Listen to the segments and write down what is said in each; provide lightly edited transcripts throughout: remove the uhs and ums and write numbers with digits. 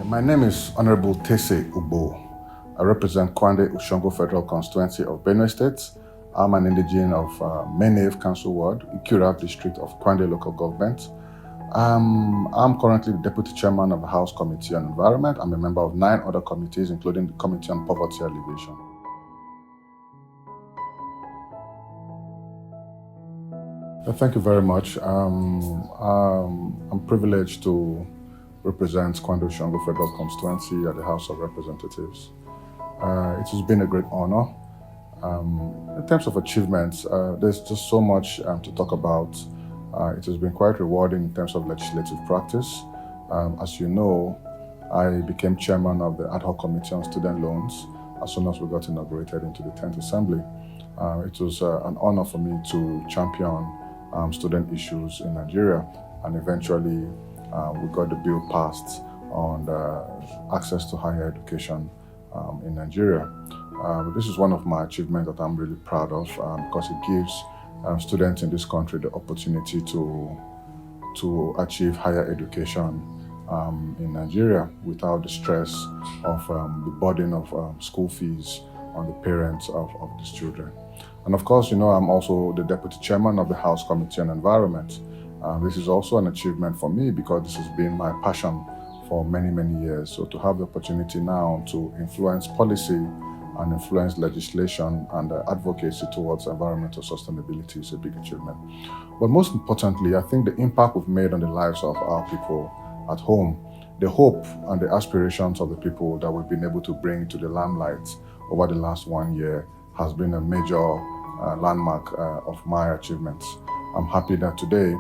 My name is Honourable TERSEER UGBOR. I represent KWANDE USHONGO Federal Constituency of Benue State. I'm an indigene of Meneve Council Ward, Ikura District of KWANDE Local Government. I'm currently the Deputy Chairman of the House Committee on Environment. I'm a member of 9 other committees, including the Committee on Poverty Alleviation. Thank you very much. I'm privileged to represent KWANDE USHONGO Federal Constituency at the House of Representatives. It has been a great honor. In terms of achievements, there's just so much to talk about. It has been quite rewarding in terms of legislative practice. As you know, I became chairman of the Ad Hoc Committee on Student Loans as soon as we got inaugurated into the 10th Assembly. It was an honor for me to champion student issues in Nigeria, and eventually we got the bill passed on access to higher education in Nigeria. This is one of my achievements that I'm really proud of because it gives students in this country the opportunity to achieve higher education in Nigeria without the stress of the burden of school fees on the parents of these children. And of course, you know, I'm also the Deputy Chairman of the House Committee on Environment. This is also an achievement for me because this has been my passion for many, many years. So to have the opportunity now to influence policy and influence legislation and advocacy towards environmental sustainability is a big achievement. But most importantly, I think the impact we've made on the lives of our people at home, the hope and the aspirations of the people that we've been able to bring to the limelight over the last 1 year has been a major landmark of my achievements. I'm happy that today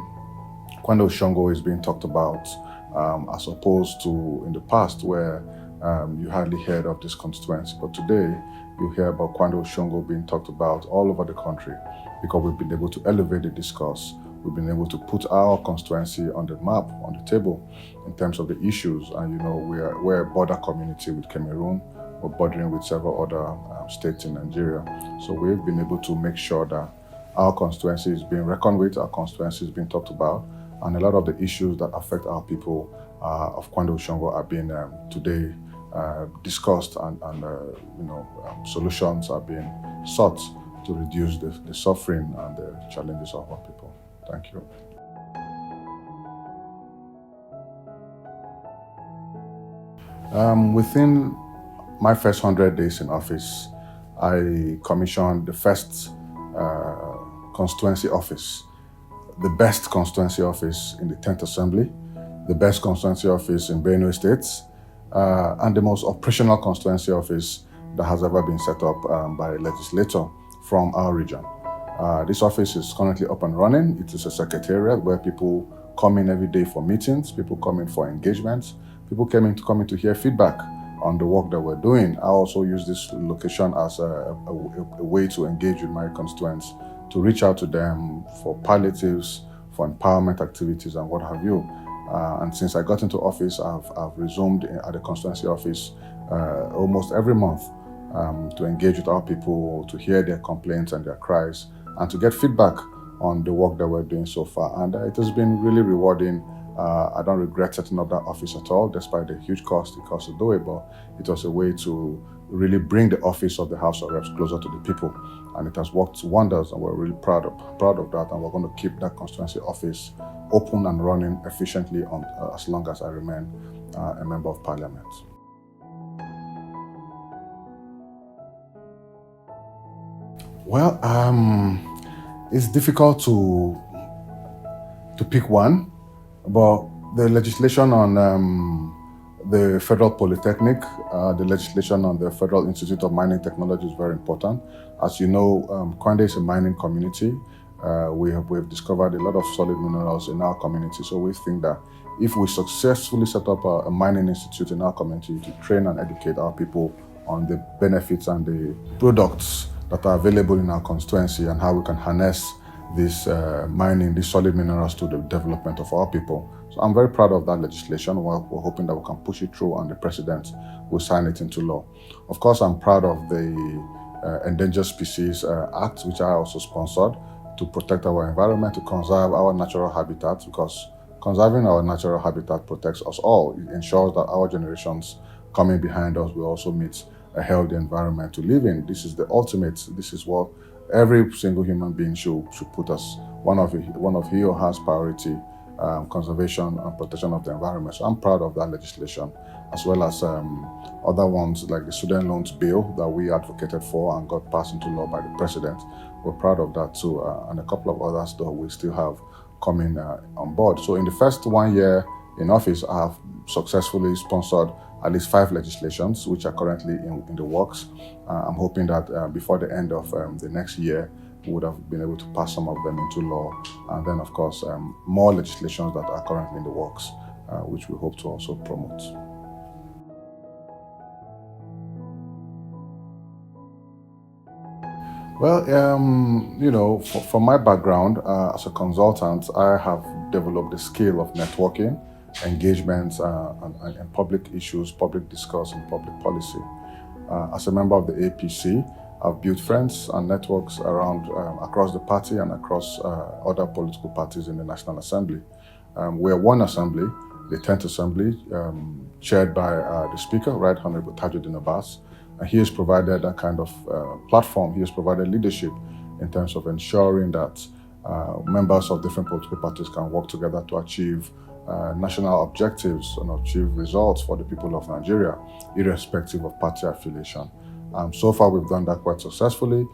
KWANDE USHONGO is being talked about as opposed to in the past where you hardly heard of this constituency. But today you hear about KWANDE USHONGO being talked about all over the country because we've been able to elevate the discourse. We've been able to put our constituency on the map, on the table in terms of the issues. And you know, we're a border community with Cameroon. We're bordering with several other states in Nigeria. So we've been able to make sure that our constituency is being reckoned with, our constituency is being talked about, and a lot of the issues that affect our people of KWANDE USHONGO are being today discussed and solutions are being sought to reduce the suffering and the challenges of our people. Thank you. Within my first 100 days in office, I commissioned the first constituency office, the best constituency office in the 10th Assembly, the best constituency office in Benue State, and the most operational constituency office that has ever been set up by a legislator from our region. This office is currently up and running. It is a secretariat where people come in every day for meetings, people come in for engagements, people come in to hear feedback on the work that we're doing. I also use this location as a way to engage with my constituents, to reach out to them for palliatives, for empowerment activities and what have you. And since I got into office, I've resumed at the constituency office almost every month to engage with our people, to hear their complaints and their cries, and to get feedback on the work that we're doing so far. And it has been really rewarding. I don't regret setting up that office at all, despite the huge cost it cost to do it, but it was a way to really bring the office of the House of Reps closer to the people. And it has worked wonders, and we're really proud of that, and we're going to keep that constituency office open and running efficiently as long as I remain a member of Parliament. Well, it's difficult to pick one, but the legislation on the Federal Polytechnic, the legislation on the Federal Institute of Mining Technology is very important. As you know, KWANDE is a mining community. We've discovered a lot of solid minerals in our community, so we think that if we successfully set up a mining institute in our community to train and educate our people on the benefits and the products that are available in our constituency and how we can harness this mining, these solid minerals to the development of our people. So I'm very proud of that legislation. We're hoping that we can push it through and the President will sign it into law. Of course, I'm proud of the Endangered Species Act, which I also sponsored, to protect our environment, to conserve our natural habitats, because conserving our natural habitat protects us all. It ensures that our generations coming behind us will also meet a healthy environment to live in. This is the ultimate. This is what every single human being should put as one of he or her priority, conservation and protection of the environment. So I'm proud of that legislation, as well as other ones like the student loans bill that we advocated for and got passed into law by the president. We're proud of that too, and a couple of others that we still have coming on board. So in the first 1 year in office, I have successfully sponsored at least 5 legislations, which are currently in the works. I'm hoping that before the end of the next year, we would have been able to pass some of them into law. And then, of course, more legislations that are currently in the works, which we hope to also promote. Well, from my background as a consultant, I have developed the skill of networking, engagement, and public issues, public discourse, and public policy. As a member of the APC, I've built friends and networks around across the party and across other political parties in the National Assembly. We're one assembly, the 10th Assembly, chaired by the Speaker, Right Honourable Tajuddin Abbas. And he has provided that kind of platform. He has provided leadership in terms of ensuring that members of different political parties can work together to achieve national objectives and achieve results for the people of Nigeria, irrespective of party affiliation. So far, we've done that quite successfully.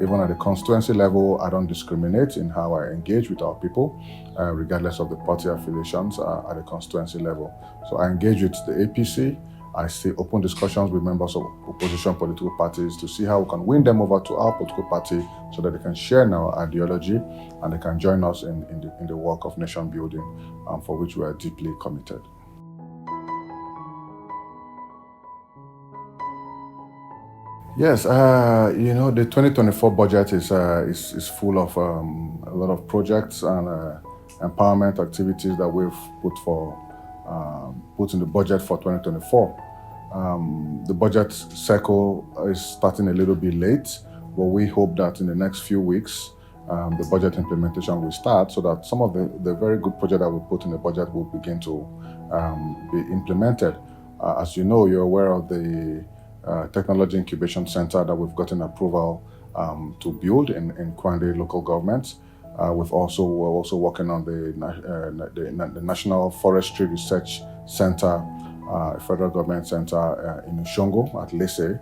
Even at the constituency level, I don't discriminate in how I engage with our people, regardless of the party affiliations at the constituency level. So I engage with the APC. I see open discussions with members of opposition political parties to see how we can win them over to our political party so that they can share in our ideology and they can join us in the work of nation building, for which we are deeply committed. Yes, the 2024 budget is full of a lot of projects and empowerment activities that we've put in the budget for 2024. The budget cycle is starting a little bit late, but we hope that in the next few weeks, the budget implementation will start so that some of the very good projects that we put in the budget will begin to be implemented. As you know, you're aware of the Technology Incubation Center that we've gotten approval to build in KWANDE local government. We're also working on the National Forestry Research Center, federal government center in USHONGO at Lese.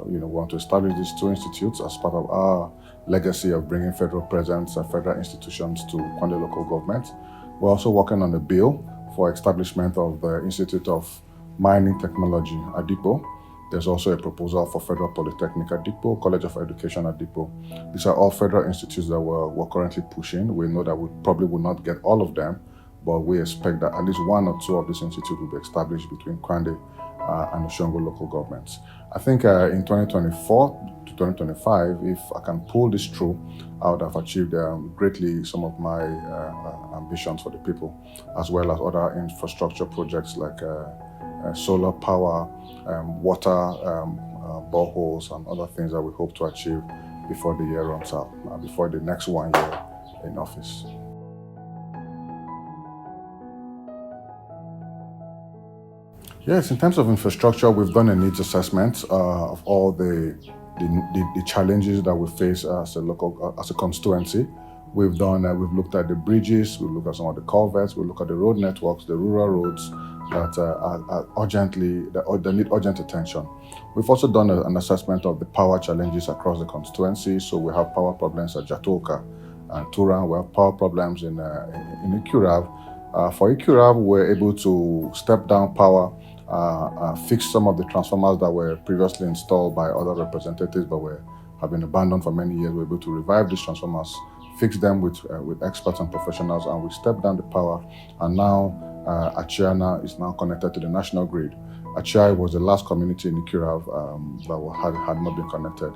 We want to establish these 2 institutes as part of our legacy of bringing federal presence and federal institutions to KWANDE local government. We're also working on a bill for establishment of the Institute of Mining Technology at Dippo. There's also a proposal for Federal Polytechnic at Dippo, College of Education at Dippo. These are all federal institutes that we're currently pushing. We know that we probably will not get all of them, but we expect that at least 1 or 2 of these institutes will be established between KWANDE and USHONGO local governments. I think in 2024 to 2025, if I can pull this through, I would have achieved greatly some of my ambitions for the people, as well as other infrastructure projects like solar power, water, boreholes, and other things that we hope to achieve before the year runs out, before the next 1 year in office. Yes, in terms of infrastructure, we've done a needs assessment of all the challenges that we face as a constituency. We've looked at the bridges, we've looked at some of the culverts, we've looked at the road networks, the rural roads that that need urgent attention. We've also done an assessment of the power challenges across the constituency. So we have power problems at Jatoka and Turan. We have power problems in Ikurav. For Ikurav, we're able to step down power, fix some of the transformers that were previously installed by other representatives but have been abandoned for many years. We're able to revive these transformers, fix them with experts and professionals, and we step down the power. And now Achiana is now connected to the national grid. Achai was the last community in Ikurav that had not been connected.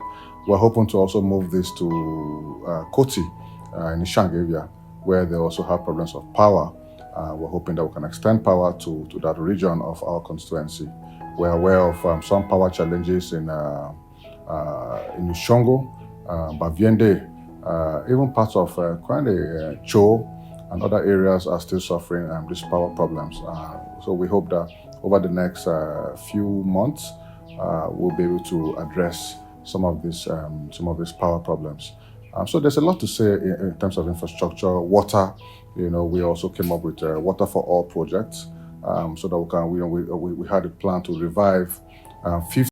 We're hoping to also move this to Koti in Ishang area, where they also have problems of power. We're hoping that we can extend power to that region of our constituency. We're aware of some power challenges in USHONGO, Baviende, even parts of KWANDE, Cho, and other areas are still suffering these power problems. So we hope that over the next few months, we'll be able to address some of these power problems. So there's a lot to say in terms of infrastructure, water. We also came up with Water for All projects, so that we had a plan to revive 50